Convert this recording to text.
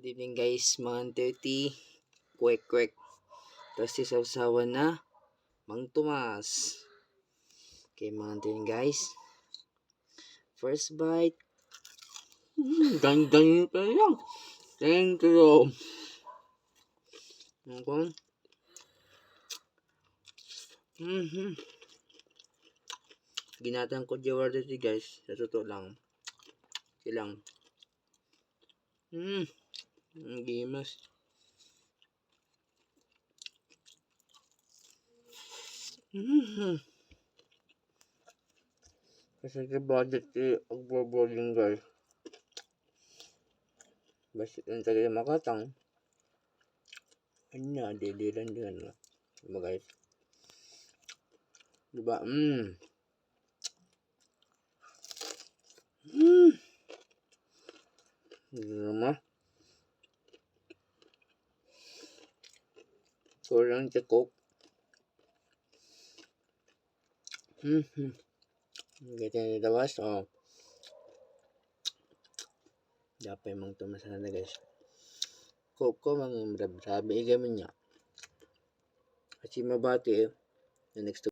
Good evening guys, mga 30, kwek. Tapos sisawsawan na, Mang Tomas. Okay mga 30 guys. First bite. Ganyan pa lang. Thank you. Okay. Ginatang ko jawar dito guys. Sa totoo lang. Silang. Ang gimas. Kasi sa budget agbo-boarding guys. Basta yung talaga makatang. Ano na, diliran din na. Diba guys? Diba? Diba? Kurang sa coke. Ganyan na dawas. Dapat mang tumasan na guys. Coke ko mga sabi igamin niya. Kasi mabati na next